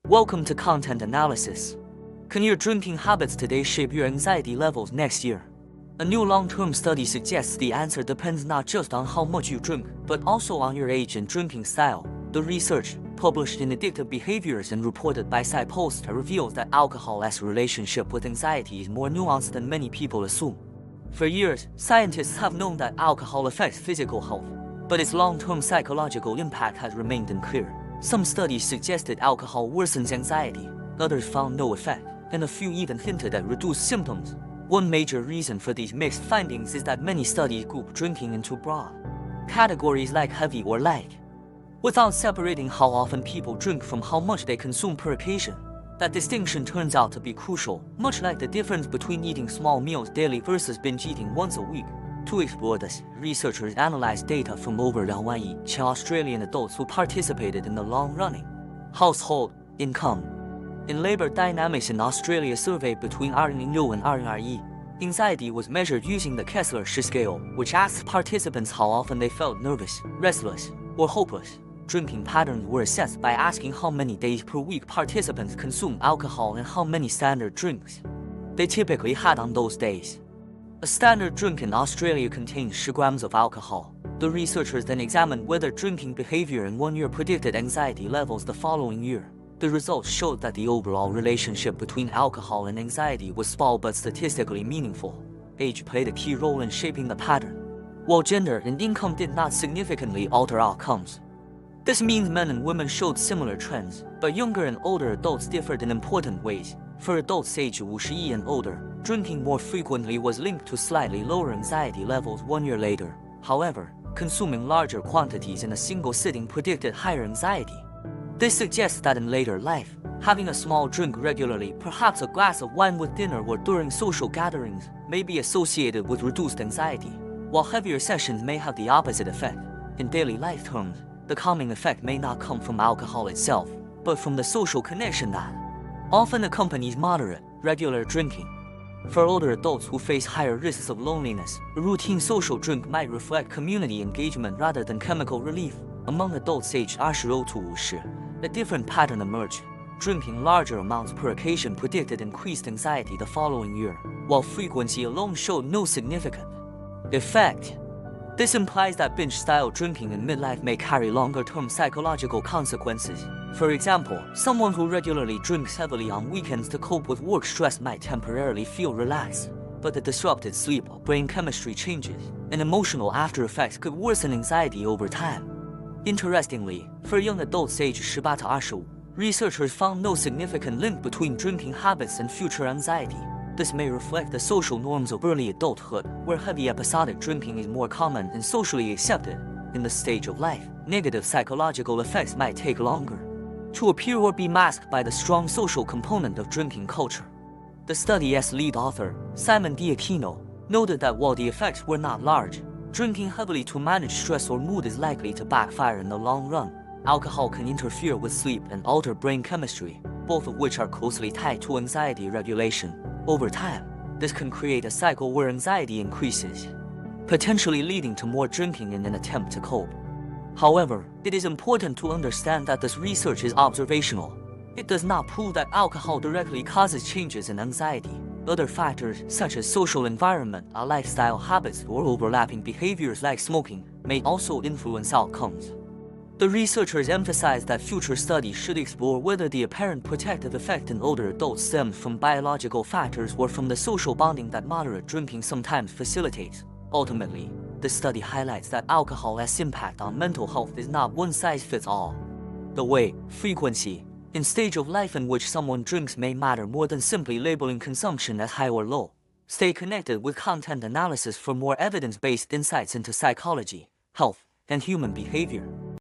Welcome to Content Analysis. Can your drinking habits today shape your anxiety levels next year? A new long-term study suggests the answer depends not just on how much you drink, but also on your age and drinking style. The research, published in Addictive Behaviors and reported by PsyPost, reveals that alcohol's relationship with anxiety is more nuanced than many people assume. For years, scientists have known that alcohol affects physical health, but its long-term psychological impact has remained unclear. Some studies suggested alcohol worsens anxiety, others found no effect, and a few even hinted at reduced symptoms. One major reason for these mixed findings is that many studies group drinking into broad categories like heavy or light, without separating how often people drink from how much they consume per occasion. That distinction turns out to be crucial, much like the difference between eating small meals daily versus binge eating once a week. To explore this, researchers analyzed data from over 1,000 Australian adults who participated in the long-running household income in labor dynamics in Australia survey between 2006 and 2020. Anxiety was measured using the Kessler-Shi scale, which asked participants how often they felt nervous, restless, or hopeless. Drinking patterns were assessed by asking how many days per week participants consumed alcohol and how many standard drinks they typically had on those days. A standard drink in Australia contains 10 grams of alcohol. The researchers then examined whether drinking behavior in 1 year predicted anxiety levels the following year. The results showed that the overall relationship between alcohol and anxiety was small but statistically meaningful. Age played a key role in shaping the pattern, while gender and income did not significantly alter outcomes. This means men and women showed similar trends, but younger and older adults differed in important ways. For adults aged 50 and older, drinking more frequently was linked to slightly lower anxiety levels 1 year later. However, consuming larger quantities in a single sitting predicted higher anxiety. This suggests that in later life, having a small drink regularly, perhaps a glass of wine with dinner or during social gatherings, may be associated with reduced anxiety, while heavier sessions may have the opposite effect. In daily life terms, the calming effect may not come from alcohol itself, but from the social connection that often accompanies moderate, regular drinking. For older adults who face higher risks of loneliness, a routine social drink might reflect community engagement rather than chemical relief. Among adults aged 20 to 50, a different pattern emerged. Drinking larger amounts per occasion predicted increased anxiety the following year, while frequency alone showed no significant effect. This implies that binge-style drinking in midlife may carry longer-term psychological consequences. For example, someone who regularly drinks heavily on weekends to cope with work stress might temporarily feel relaxed, but the disrupted sleep, brain chemistry changes, and emotional after-effects could worsen anxiety over time. Interestingly, for young adults aged 18 to 25, researchers found no significant link between drinking habits and future anxiety. This may reflect the social norms of early adulthood, where heavy episodic drinking is more common and socially accepted. In this stage of life, negative psychological effects might take longer to appear or be masked by the strong social component of drinking culture. The study's lead author, Simon Diakino, noted that while the effects were not large, drinking heavily to manage stress or mood is likely to backfire in the long run. Alcohol can interfere with sleep and alter brain chemistry, both of which are closely tied to anxiety regulation. Over time, this can create a cycle where anxiety increases, potentially leading to more drinking in an attempt to cope. However, it is important to understand that this research is observational. It does not prove that alcohol directly causes changes in anxiety. Other factors, such as social environment, lifestyle habits, or overlapping behaviors like smoking, may also influence outcomes. The researchers emphasized that future studies should explore whether the apparent protective effect in older adults stems from biological factors or from the social bonding that moderate drinking sometimes facilitates. Ultimately, the study highlights that alcohol's impact on mental health is not one-size-fits-all. The weight, frequency, and stage of life in which someone drinks may matter more than simply labeling consumption as high or low. Stay connected with Content Analysis for more evidence-based insights into psychology, health, and human behavior.